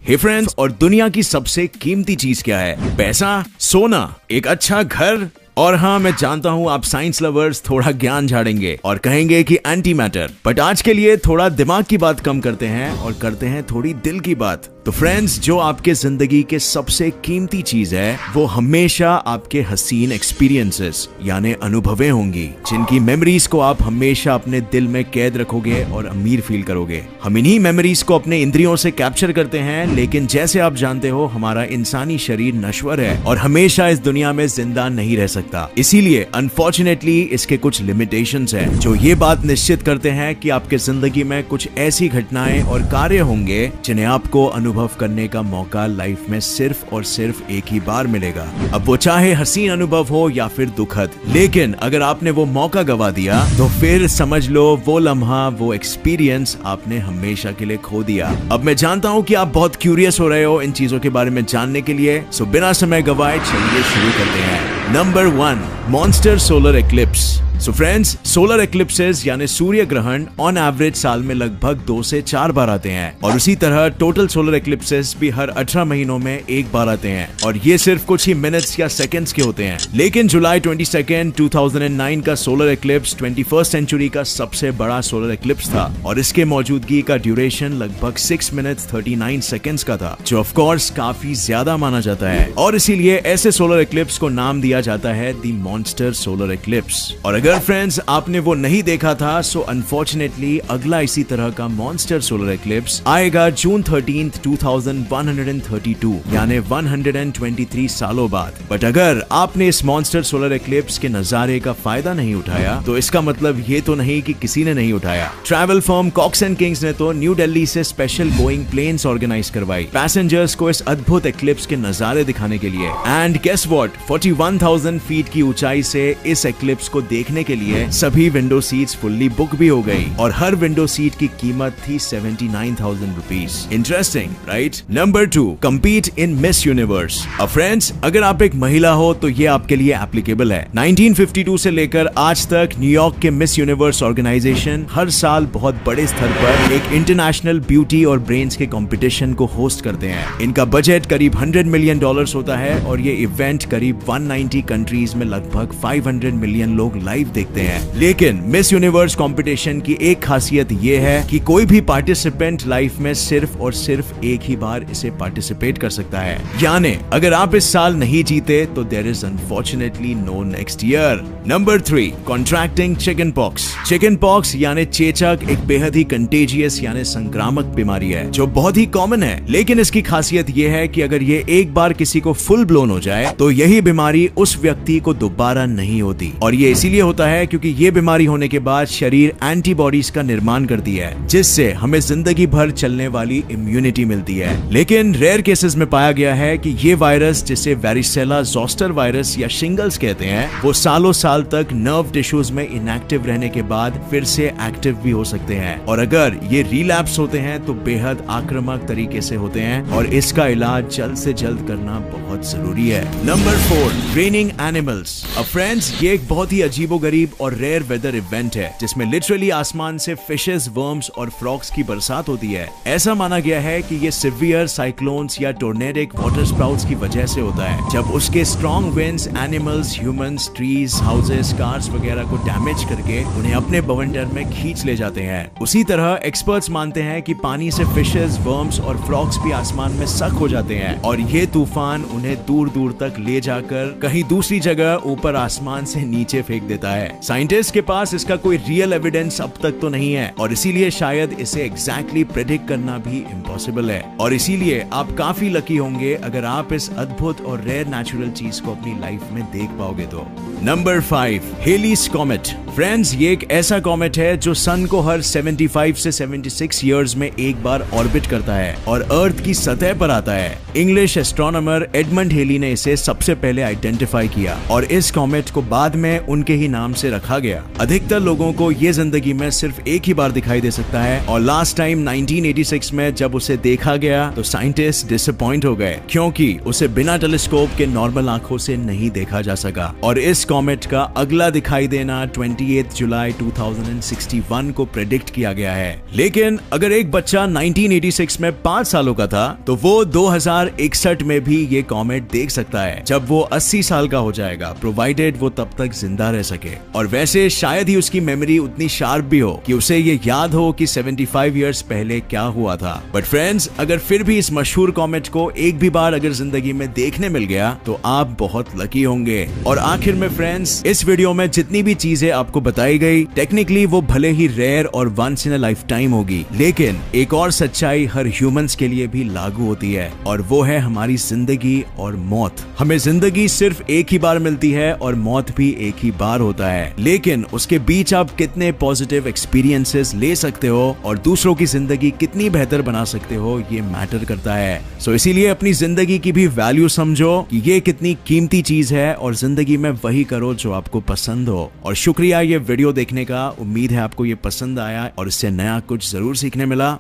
हे friends, और दुनिया की सबसे कीमती चीज क्या है? पैसा, सोना, एक अच्छा घर। और हाँ, मैं जानता हूँ आप साइंस लवर्स थोड़ा ज्ञान झाड़ेंगे और कहेंगे कि एंटी मैटर, बट आज के लिए थोड़ा दिमाग की बात कम करते हैं और करते हैं थोड़ी दिल की बात। तो फ्रेंड्स, जो आपके जिंदगी के सबसे कीमती चीज है वो हमेशा आपके हसीन एक्सपीरियंसेस यानी अनुभवें होंगी, जिनकी मेमोरीज को आप हमेशा अपने दिल में कैद रखोगे और अमीर फील करोगे। हम इन्हीं मेमोरीज को अपने इंद्रियों से कैप्चर करते हैं, लेकिन जैसे आप जानते हो हमारा इंसानी शरीर नश्वर है और हमेशा इस दुनिया में जिंदा नहीं रह सकता। इसीलिए अनफॉर्चुनेटली इसके कुछ लिमिटेशंस हैं, जो ये बात निश्चित करते हैं कि आपके जिंदगी में कुछ ऐसी घटनाएं और कार्य होंगे जिन्हें आपको अनुभव करने का मौका लाइफ में सिर्फ और सिर्फ एक ही बार मिलेगा। अब वो चाहे हसीन अनुभव हो या फिर दुखद, लेकिन अगर आपने वो मौका गवा दिया तो फिर समझ लो वो लम्हा, वो एक्सपीरियंस आपने हमेशा के लिए खो दिया। अब मैं जानता हूँ कि आप बहुत क्यूरियस हो रहे हो इन चीजों के बारे में जानने के लिए, सो बिना समय गवाए चलिए शुरू करते हैं। Number 1, monster solar eclipse. So friends, solar eclipses यानी सूर्य ग्रहण ऑन एवरेज साल में लगभग 2 से 4 बार आते हैं, और उसी तरह टोटल सोलर एक्लिप्सेस भी हर 18 महीनों में एक बार आते हैं, और ये सिर्फ कुछ ही मिनट्स या सेकंड्स के होते हैं। लेकिन जुलाई 22, 2009 का सोलर एक्लिप्स 21st सेंचुरी का सबसे बड़ा सोलर एक्लिप्स था, और इसके मौजूदगी का ड्यूरेशन लगभग 6 मिनट्स 39 सेकंड्स का था, जो ऑफ कोर्स काफी ज्यादा माना जाता है, और इसीलिए ऐसे सोलर एक्लिप्स को नाम दिया जाता है द मॉन्स्टर सोलर एक्लिप्स। और अगर फ्रेंड्स आपने वो नहीं देखा था, सो अनफॉर्चुनेटली अगला इसी तरह का मॉन्स्टर सोलर एक्लिप्स आएगा जून 13, 2132 यानी 123 सालों बाद। बट अगर आपने इस मॉन्स्टर सोलर एक्लिप्स के नजारे का फायदा नहीं उठाया, तो इसका मतलब ये तो नहीं कि किसी ने नहीं उठाया। Travel firm Cox and Kings ने तो न्यू दिल्ली से स्पेशल बोइंग प्लेन्स ऑर्गेनाइज करवाई पैसेंजर्स को इस अद्भुत एक्लिप्स के नजारे दिखाने के लिए। एंड गेस व्हाट, 41,000 फीट की ऊंचाई से इस एक्लिप्स को देखने के लिए सभी विंडो सीट्स फुल्ली बुक भी हो गई, और हर विंडो सीट की कीमत थी 79,000 rupees. Interesting, right? Number 2, compete in Miss Universe। अब फ्रेंड्स, अगर आप एक महिला हो तो ये आपके लिए एप्लीकेबल है। 1952 से लेकर आज तक न्यूयॉर्क के मिस यूनिवर्स ऑर्गेनाइजेशन हर साल बहुत बड़े स्तर पर एक इंटरनेशनल ब्यूटी और ब्रेन्स के कंपटीशन को होस्ट करते हैं। इनका बजट करीब $100 मिलियन होता है, और ये इवेंट करीब 190 कंट्रीज में लगभग 500 मिलियन लोग लाइव देखते हैं। लेकिन मिस यूनिवर्स कंपटीशन की एक खासियत ये है कि कोई भी पार्टिसिपेंट लाइफ में सिर्फ और सिर्फ एक ही बार इसे पार्टिसिपेट कर सकता है। यानी अगर आप इस साल नहीं जीते तो there is unfortunately no next year. Number 3, contracting chicken pox. Chicken pox यानी चेचक एक बेहद ही कंटेजियस यानी संक्रामक बीमारी है, जो बहुत ही कॉमन है। लेकिन इसकी खासियत ये है कि अगर ये एक बार किसी को फुल ब्लोन हो जाए तो यही बीमारी उस व्यक्ति को दोबारा नहीं होती, और ये इसीलिए होता है क्योंकि ये बीमारी होने के बाद शरीर एंटीबॉडीज का निर्माण करती है, जिससे हमें जिंदगी भर चलने वाली इम्यूनिटी मिलती है। लेकिन रेयर केसेस में पाया गया है कि ये वायरस, जिसे वैरिसेला जोस्टर वायरस या शिंगल्स कहते हैं, वो सालों साल तक नर्व टिश्यूज में इनएक्टिव रहने के बाद फिर से एक्टिव भी हो सकते हैं, और अगर ये रिलैप्स होते हैं तो बेहद आक्रामक तरीके से होते हैं, और इसका इलाज जल्द से जल्द करना बहुत जरूरी है। Number 4, raining animals. अब फ्रेंड्स, ये एक बहुत ही अजीबोगरीब और रेयर वेदर इवेंट है, जिसमें लिटरली आसमान से फिशेस, वर्म्स और फ्रॉग्स की बरसात होती है। ऐसा माना गया है कि ये सिवियर साइक्लोन्स या टोर्नेडिक वाटर स्प्राउट्स की वजह से होता है, जब उसके strong winds animals, humans, trees, houses, cars वगैरह को डैमेज करके उन्हें अपने बवंडर में खींच ले जाते हैं। उसी तरह एक्सपर्ट्स मानते हैं कि पानी से फिशेस, वर्म्स और फ्रॉग्स भी आसमान में सक हो जाते हैं, और ये तूफान उन्हें दूर दूर तक ले जाकर कहीं दूसरी जगह ऊपर आसमान से नीचे फेंक देता है। साइंटिस्ट के पास इसका कोई रियल एविडेंस अब तक तो नहीं है, और इसीलिए शायद इसे एग्जैक्टली प्रेडिक्ट करना भी इम्पॉसिबल है, और इसीलिए आप काफी लकी होंगे अगर आप इस अद्भुत और रेयर नेचुरल चीज को अपनी लाइफ में देख पाओगे तो। Number 5, हेलीज comet. फ्रेंड्स, ये एक ऐसा कॉमेट है जो सन को हर 75 से 76 इयर्स में एक बार ऑर्बिट करता है और अर्थ की सतह पर आता है। इंग्लिश एस्ट्रोनॉमर एडमंड हेली ने इसे सबसे पहले आइडेंटिफाई आइडेंटिफाई किया और इस कॉमेट को बाद में उनके ही नाम से रखा गया। अधिकतर लोगों को ये जिंदगी में सिर्फ एक ही बार दिखाई दे सकता है और लास्ट टाइम 1986 में जब उसे देखा गया तो साइंटिस्ट डिसअपॉइंट हो गए क्योंकि उसे बिना टेलीस्कोप के नॉर्मल आंखों से नहीं देखा जा सका। और इस कॉमेट का अगला दिखाई देना 28 जुलाई 2061 को प्रेडिक्ट किया गया है। लेकिन अगर एक बच्चा 1986 में 5 सालों का था तो वो 2061 में भी ये कॉमेट देख सकता है जब वो 80 साल का हो जाएगा, प्रोवाइडेड वो तब तक जिंदा रह सके। और वैसे शायद ही उसकी मेमोरी उतनी शार्प भी हो कि उसे ये याद हो कि 75 इयर्स पहले क्या हुआ था। बट फ्रेंड्स, अगर फिर भी इस मशहूर कॉमेट को एक भी बार अगर जिंदगी में देखने मिल गया तो आप बहुत लकी होंगे। और आखिर में फ्रेंड्स, इस वीडियो में जितनी भी चीजें आपको बताई गई टेक्निकली वो भले ही रेयर और once in a life time होगी, लेकिन एक और सच्चाई हर ह्यूमंस के लिए भी लागू होती है और वो है हमारी जिंदगी और मौत। हमें जिंदगी सिर्फ एक ही बार मिलती है और मौत भी एक ही बार होता है, लेकिन उसके बीच आप कितने पॉजिटिव एक्सपीरियंसेस ले सकते हो और दूसरों की जिंदगी कितनी बेहतर बना सकते हो ये मैटर करता है। सो इसीलिए अपनी जिंदगी की भी वैल्यू समझो कि ये कितनी कीमती चीज है और जिंदगी में वही करो जो आपको पसंद हो। और शुक्रिया ये वीडियो देखने का। उम्मीद है आपको ये पसंद आया और इससे नया कुछ जरूर सीखने मिला।